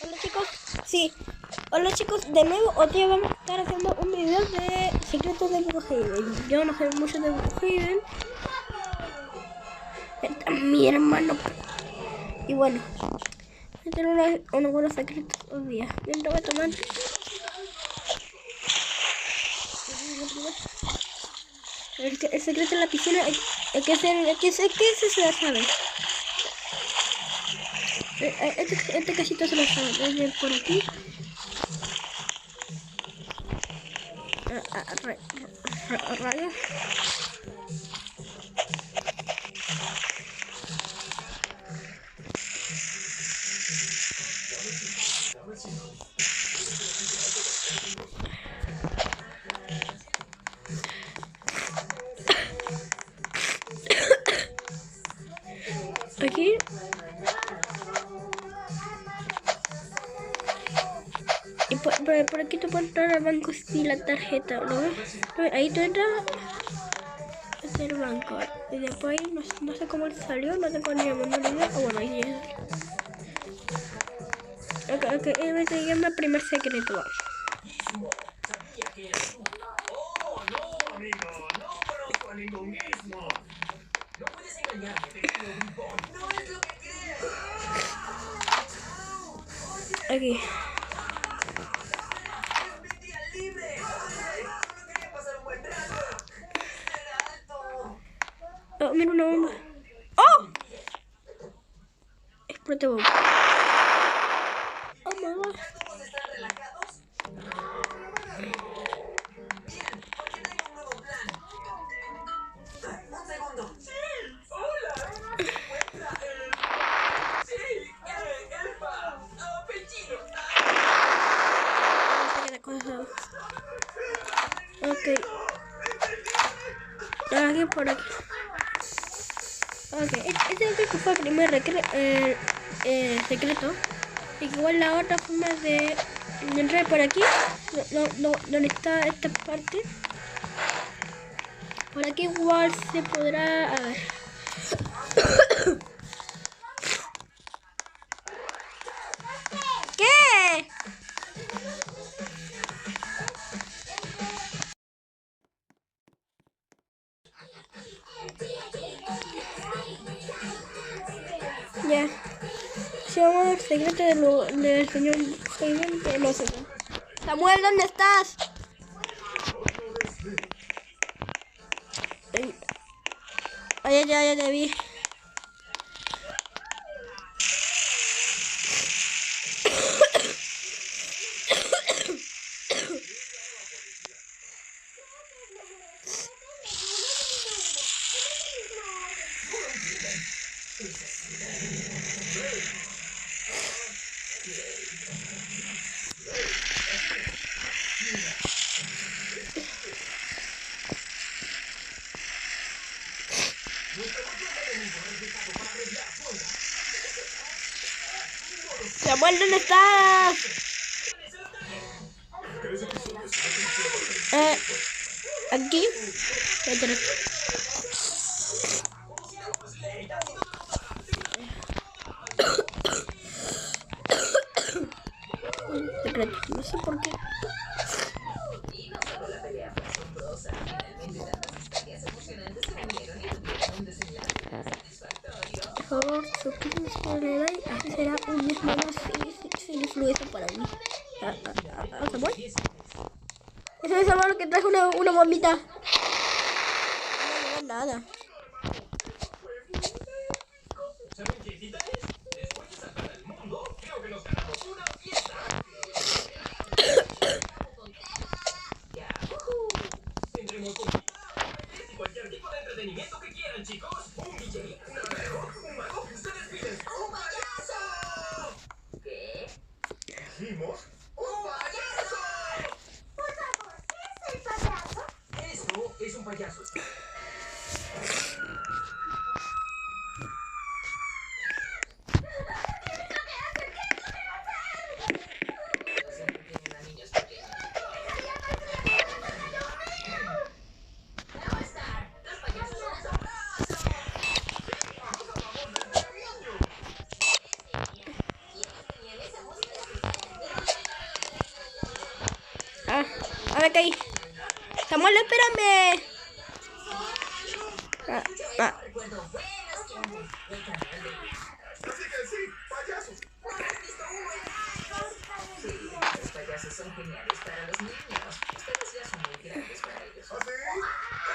Hola chicos, sí. Hola chicos, de nuevo hoy día vamos a estar haciendo un video de secretos de Brookhaven. Yo no sé mucho de Brookhaven. Está mi hermano. Y bueno, voy a tener unos buenos secretos hoy día. Yo lo voy a tomar. El secreto de la piscina es que se la sabe. Este casito se lo sabe. Desde por aquí. Rayos. Aquí. Y por aquí tú puedes entrar al banco sin la tarjeta, ¿no ves? Ahí tú entras al banco. Y después no sé cómo salió, no tengo ni la menor idea. Bueno, ahí ya. Ok, me llama primer secreto. Aquí. Oh, mira una bomba. ¡Oh! Explote bomba. Oh, mamá. Ok. Aquí por aquí. Ok, este fue el primer secreto. Y que igual la otra forma de entrar por aquí, donde está esta parte. Por aquí igual se podrá... A ver. ¿Qué? Ya. Si vamos al secreto del señor Jaime, que no sé. Samuel, ¿dónde estás? Ay, ya te vi. Samuel, ¿dónde estás? Aquí. Secreto, no sé por qué. Por favor, suscríbete, dale like, así será un mes más sin influencia para mí. ¿Samuel? Ese es Samuel que traje una bombita. No nada. Cualquier tipo de entretenimiento que quieran, chicos. Un DJ, una reloj, un mago. Ustedes piden ¡un payaso! ¿Qué? ¿Dijimos? ¡Un payaso! Por favor, ¿qué es el payaso? Esto es un payaso. me caí. Samuel, espérame. Recuerdo buenos tiempos. Así que sí, payasos. ¿No has visto uno en años? Sí, los payasos son geniales para los niños. Ustedes ya son muy grandes para ellos. ¿Ah, ¿Así?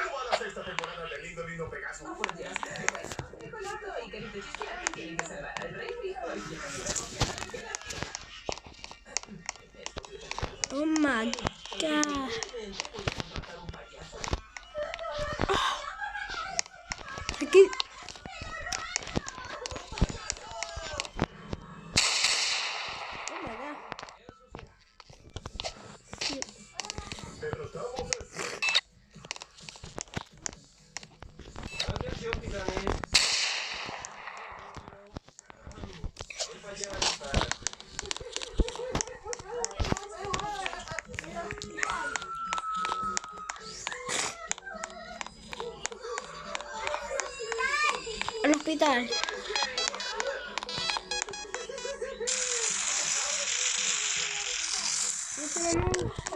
¿Cómo va la sexta temporada de Lindo Lindo Pegaso? Oh, por Dios. Bueno, Nicolito y Carito Chisquiano tienen que salvar al rey Rico y Oh my god. Aquí. Oh my god. Sí. Derrotamos a Snake. Atención, titanes. El payaso está. Al hospital.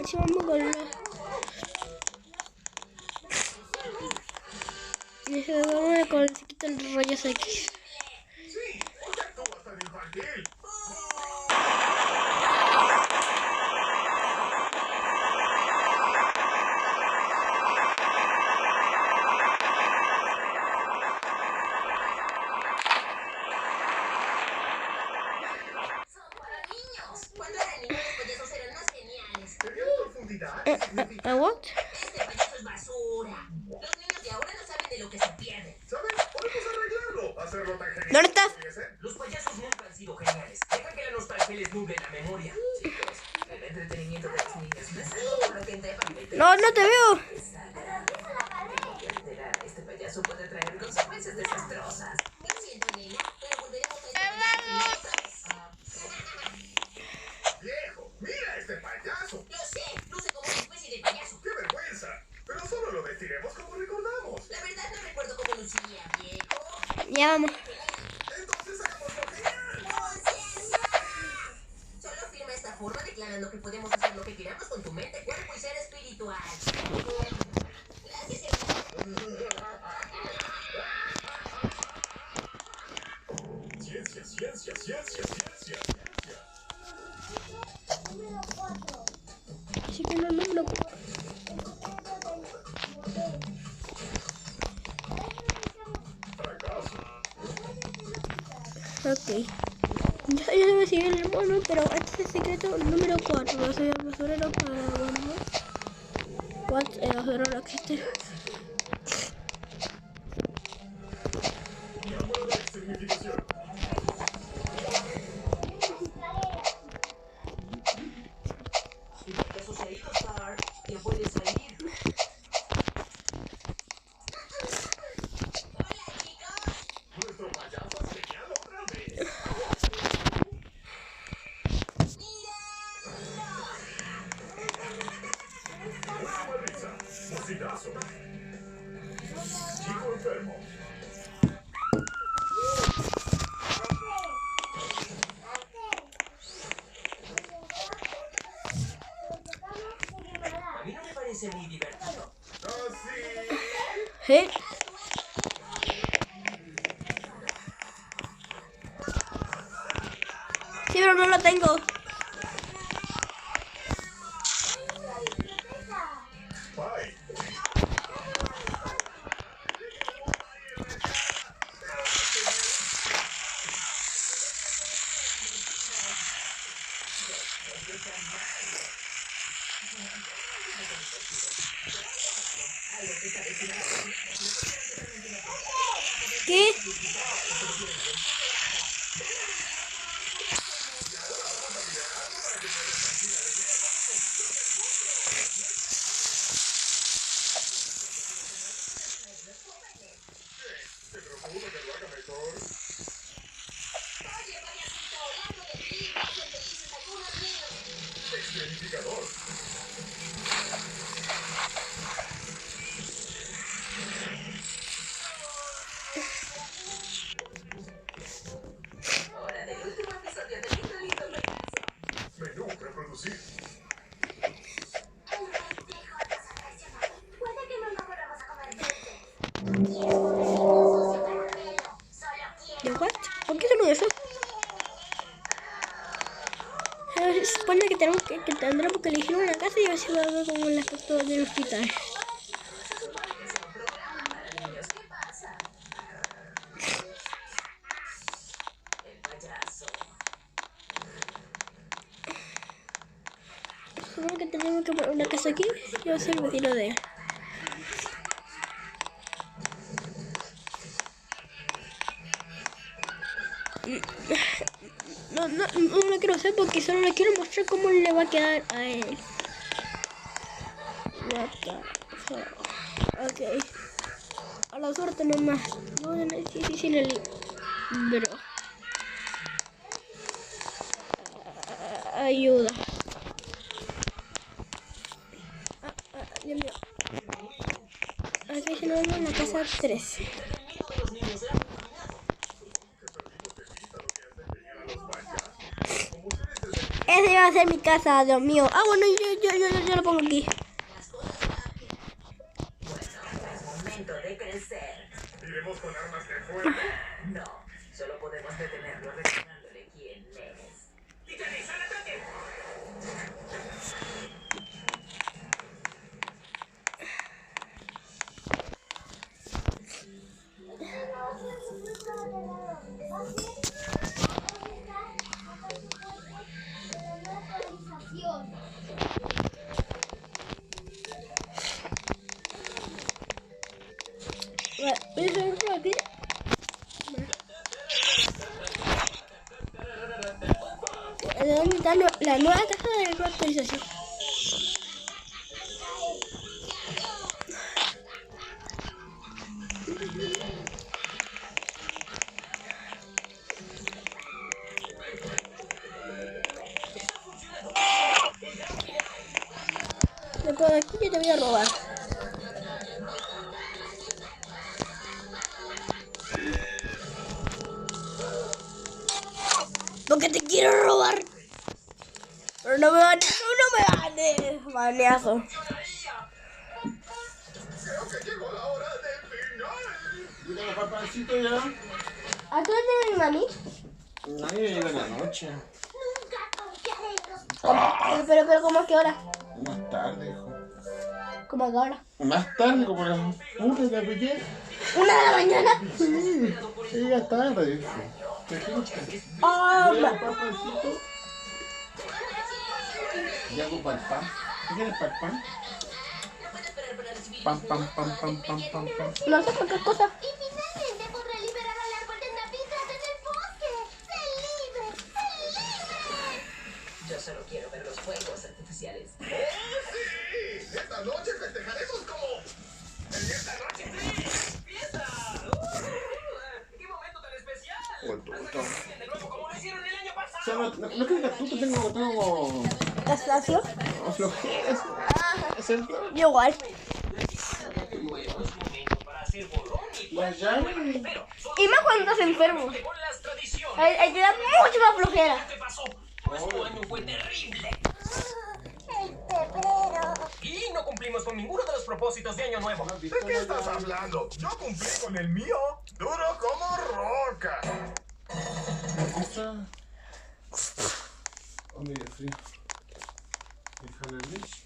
Así vamos con la... Y se duerme con se quita el rayos X. Sí, ¿por qué actúas tan infantil? Son para niños. Cuando eran niños, los payasos eran más geniales. ¿Tenías profundidad? ¿Qué significa? What? Este payaso es basura. Los niños de ahora no saben de lo que se pierden. ¿Sabes? Podemos arreglarlo. Hacerlo tan genial. ¿Dónde estás? ¿Pudiese? Los payasos nunca han sido geniales. Deja que la nostalgia les nuble la memoria. Chicos, el entretenimiento de los niños no es algo por lo que deben meter. No, no te veo. Este payaso puede traer consecuencias desastrosas. Lo siento, nena, pero volveremos a este payaso otra vez. Viejo, mira este payaso. Lo sé, luce como una especie de payaso. ¡Qué vergüenza! Pero solo lo vestiremos como recordamos. La verdad no recuerdo cómo lucía, viejo. Ya vamos. Entonces hagámoslo genial. ¡Conciencia! Solo firma esta forma declarando que podemos hacer lo que queramos con tu mente, cuerpo y ser espiritual. Gracias, hermano. Ciencia, ciencia, ciencia, ciencia, ciencia. Así que no lo... Fracaso. Ok. Yo se me sigue el mono, pero este es el secreto número 4. Yo soy el basurero para bueno. What el basurero existe. Llámalo de significación. El payaso se ha ido, Star. Ya puedes salir. Nuestro payaso es genial otra vez. Última risa. Bocinazo. Chico enfermo. A mí no me parece muy divertido. Así. ¿Sí? Sí, pero no lo tengo. Bye. ¿Qué? ¿Te preocupa que lo haga mejor? Oye, payasito, largo de ti, hacen felices algunos niños. Exclamificador. Hora del último episodio de Lindo Lindo Pegaso. Menú reproducir. El Se supone que tendremos que elegir una casa y así va a ver como la foto del hospital. Supongo que tenemos que poner una casa aquí y va a ser el vecino de él. No lo quiero hacer porque solo le quiero mostrar cómo le va a quedar a él. Ok. A la suerte nomás. No es difícil el libro. Ayuda. Dios mío. Aquí se nos va en la casa 13. Esa iba a ser mi casa, Dios mío. Ah, bueno, yo lo pongo aquí. Es momento de crecer. ¿Iremos con armas de fuego? No, solo podemos detenerlo recordándole quién eres. ¡Titaniza el ataque! Voy a hacer por aquí. ¿De dónde está la nueva casa de la actualización? Después de aquí yo te voy a robar. Porque te quiero robar. Pero no me ganes, baneazo. Creo que llegó la hora del final. Llega papacito ya. ¿A qué hora tiene mi mami? Nadie llega en la noche. Pero ¿cómo a qué hora? Más tarde, hijo. ¿Cómo a qué hora? Más tarde, como a las 1 de la mañana. ¿1 de la mañana? Sí, llega tarde, hijo. ¿Te gusta? Llega papacito. Ya hago para el pan. ¿Qué quieres para el pan? Pam, pam, pam, pam, pam, pam, pam. No sé por qué cosa. Y finalmente podré liberar al árbol de Navidad en el bosque. ¡Sé libre! ¡Sé libre! Yo solo quiero ver los fuegos artificiales. ¡Oh, sí! Esta noche festejaremos como... ¡En esta noche sí! ¡Fiesta! ¡Qué momento tan especial! De nuevo, como lo hicieron el año O pasado. sea, no creo que tú tengo ¿Castacio? flojeras. Es el Yo igual. Bueno, es momento para hacer borrón y la llave. pero Y más cuando estás enfermo. con las tradiciones. Ahí te da mucho más flojera. ¿Qué pasó? Nuestro año fue terrible. ¡El febrero! Y no cumplimos con ninguno de los propósitos de año nuevo. ¿De qué estás hablando? Yo cumplí con el mío. Duro como roca. Esta. ¿Dónde hay frío? Déjale el leche.